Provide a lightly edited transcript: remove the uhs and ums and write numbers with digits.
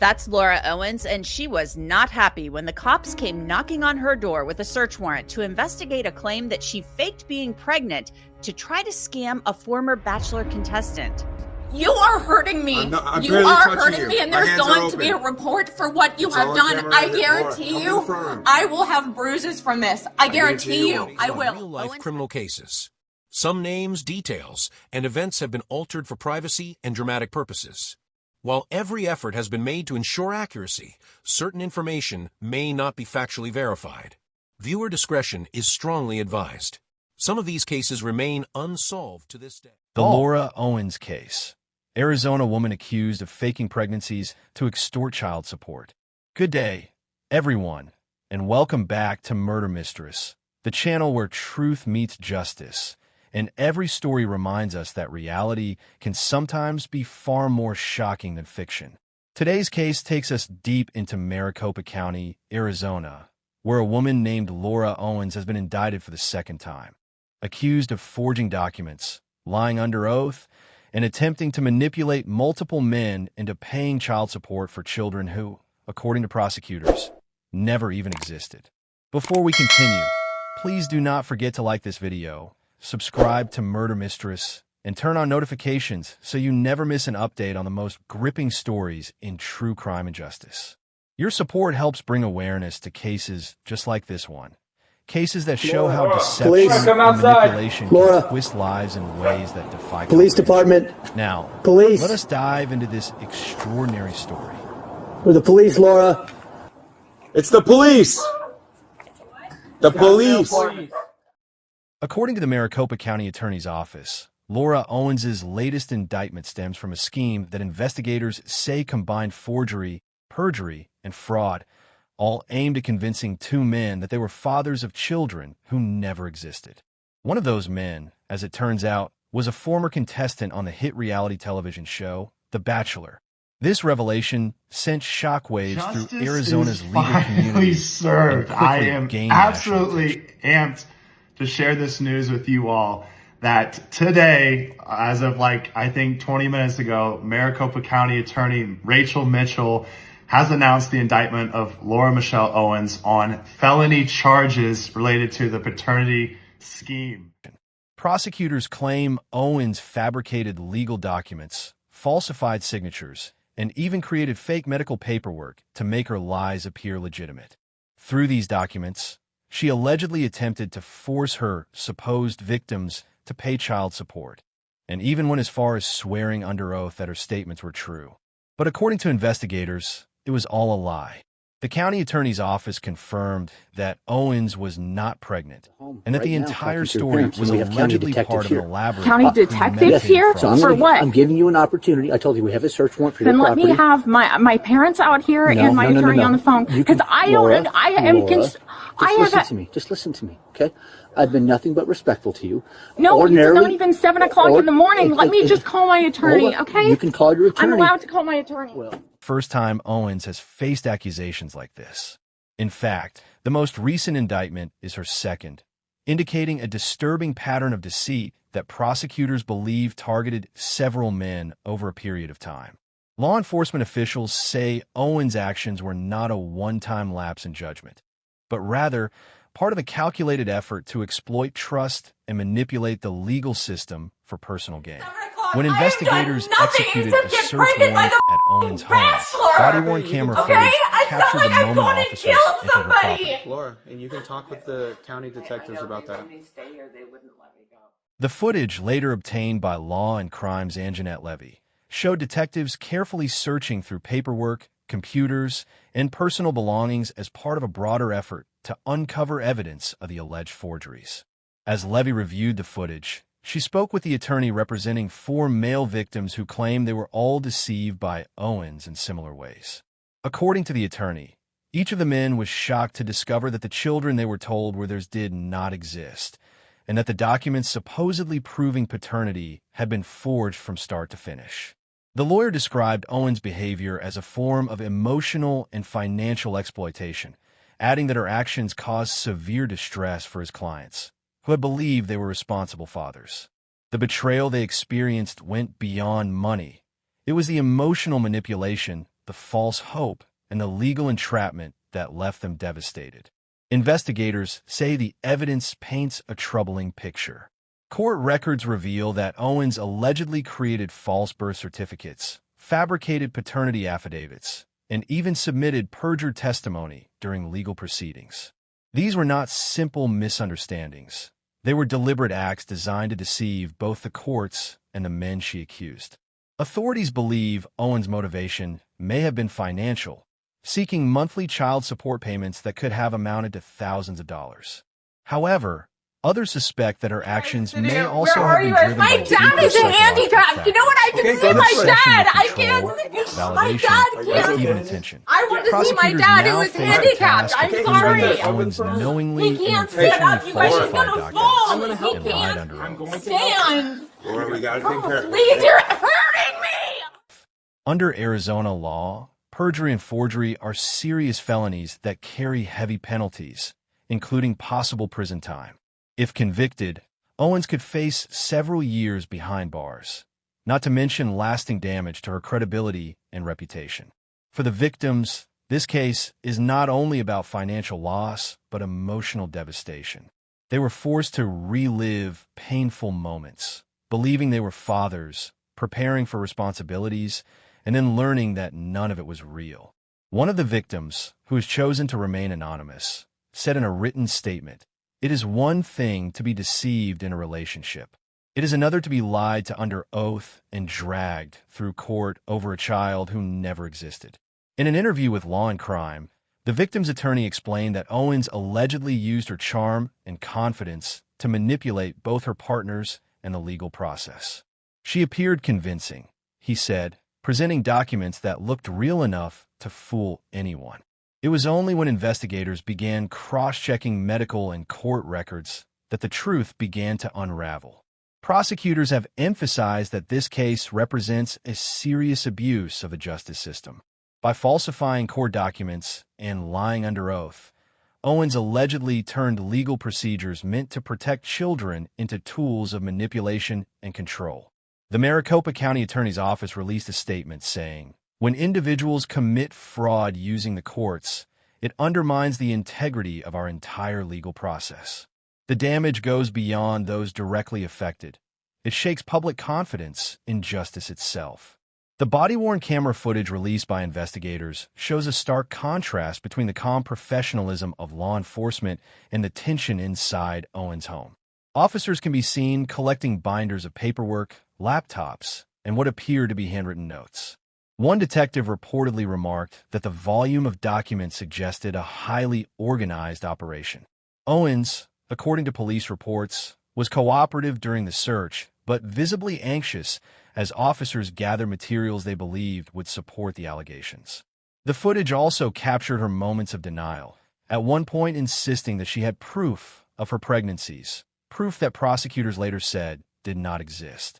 That's Laura Owens, and she was not happy when the cops came knocking on her door with a search warrant to investigate a claim that she faked being pregnant to try to scam a former Bachelor contestant. You are hurting me. You are hurting me, and there's going to be a report for what you have done. I guarantee you, I will have bruises from this. I guarantee you, I will. Real-life criminal cases. Some names, details, and events have been altered for privacy and dramatic purposes. While every effort has been made to ensure accuracy, certain information may not be factually verified. Viewer discretion is strongly advised. Some of these cases remain unsolved to this day. The Laura Owens case. Arizona woman accused of faking pregnancies to extort child support. Good day, everyone, and welcome back to Murder Mysteris, the channel where truth meets justice. And every story reminds us that reality can sometimes be far more shocking than fiction. Today's case takes us deep into Maricopa County, Arizona, where a woman named Laura Owens has been indicted for the second time, accused of forging documents, lying under oath, and attempting to manipulate multiple men into paying child support for children who, according to prosecutors, never even existed. Before we continue, please do not forget to like this video, subscribe to Murder Mysteris, and turn on notifications so you never miss an update on the most gripping stories in true crime and justice. Your support helps bring awareness to cases just like this one. Cases that show how deception and manipulation can twist lives in ways that defy Police Department. Now, Police. Let us dive into this extraordinary story. We're the police, Laura. It's the police! The police! According to the Maricopa County Attorney's Office, Laura Owens' latest indictment stems from a scheme that investigators say combined forgery, perjury, and fraud, all aimed at convincing two men that they were fathers of children who never existed. One of those men, as it turns out, was a former contestant on the hit reality television show, The Bachelor. This revelation sent shockwaves through Arizona's legal community. Served. I am absolutely amped to share this news with you all that today, as of I think 20 minutes ago, Maricopa County Attorney Rachel Mitchell has announced the indictment of Laura Michelle Owens on felony charges related to the paternity scheme. Prosecutors claim Owens fabricated legal documents, falsified signatures, and even created fake medical paperwork to make her lies appear legitimate. Through these documents, she allegedly attempted to force her supposed victims to pay child support, and even went as far as swearing under oath that her statements were true. But according to investigators, it was all a lie. The county attorney's office confirmed that Owens was not pregnant, and that the entire story was allegedly part of an elaborate County detective here? For what? I'm giving you an opportunity. I told you we have a search warrant for your property. Then let me have my parents out here and my attorney on the phone. Because listen to me. Just listen to me, okay? I've been nothing but respectful to you. No, it's not even 7 o'clock in the morning. Let me just call my attorney, okay? You can call your attorney. I'm allowed to call my attorney. First time Owens has faced accusations like this. In fact, the most recent indictment is her second, indicating a disturbing pattern of deceit that prosecutors believe targeted several men over a period of time. Law enforcement officials say Owens' actions were not a one-time lapse in judgment, but rather part of a calculated effort to exploit trust and manipulate the legal system for personal gain. When investigators executed a search warrant at Owens' home, body-worn camera footage captured the moment officers entered her property. Laura, and you can talk with the county detectives about that. The footage, later obtained by Law and Crime's Anjanette Levy, showed detectives carefully searching through paperwork, computers, and personal belongings as part of a broader effort to uncover evidence of the alleged forgeries. As Levy reviewed the footage, she spoke with the attorney representing 4 male victims who claimed they were all deceived by Owens in similar ways. According to the attorney, each of the men was shocked to discover that the children they were told were theirs did not exist, and that the documents supposedly proving paternity had been forged from start to finish. The lawyer described Owens' behavior as a form of emotional and financial exploitation, adding that her actions caused severe distress for his clients, who had believed they were responsible fathers. The betrayal they experienced went beyond money. It was the emotional manipulation, the false hope, and the legal entrapment that left them devastated. Investigators say the evidence paints a troubling picture. Court records reveal that Owens allegedly created false birth certificates, fabricated paternity affidavits, and even submitted perjured testimony during legal proceedings. These were not simple misunderstandings. They were deliberate acts designed to deceive both the courts and the men she accused. Authorities believe Owens' motivation may have been financial, seeking monthly child support payments that could have amounted to thousands of dollars. However, others suspect that her actions may also have been driven by my dad is handicapped. You know what? I can see my dad. I can't see my dad. Can't even attention. I want to see my dad who is handicapped. I'm sorry. Owens knowingly He can't and stand up. intentionally You guys are falsified gonna fall. documents He and lied can't under oath. stand. Laura, we gotta take care of it. Please, you're hurting me. Under Arizona law, perjury and forgery are serious felonies that carry heavy penalties, including possible prison time. If convicted, Owens could face several years behind bars, not to mention lasting damage to her credibility and reputation. For the victims, this case is not only about financial loss, but emotional devastation. They were forced to relive painful moments, believing they were fathers, preparing for responsibilities, and then learning that none of it was real. One of the victims, who has chosen to remain anonymous, said in a written statement, "It is one thing to be deceived in a relationship. It is another to be lied to under oath and dragged through court over a child who never existed." In an interview with Law and Crime, the victim's attorney explained that Owens allegedly used her charm and confidence to manipulate both her partners and the legal process. She appeared convincing, he said, presenting documents that looked real enough to fool anyone. It was only when investigators began cross-checking medical and court records that the truth began to unravel. Prosecutors have emphasized that this case represents a serious abuse of the justice system. By falsifying court documents and lying under oath, Owens allegedly turned legal procedures meant to protect children into tools of manipulation and control. The Maricopa County Attorney's Office released a statement saying, "When individuals commit fraud using the courts, it undermines the integrity of our entire legal process. The damage goes beyond those directly affected. It shakes public confidence in justice itself." The body-worn camera footage released by investigators shows a stark contrast between the calm professionalism of law enforcement and the tension inside Owens' home. Officers can be seen collecting binders of paperwork, laptops, and what appear to be handwritten notes. One detective reportedly remarked that the volume of documents suggested a highly organized operation. Owens, according to police reports, was cooperative during the search, but visibly anxious as officers gathered materials they believed would support the allegations. The footage also captured her moments of denial, at one point insisting that she had proof of her pregnancies, proof that prosecutors later said did not exist.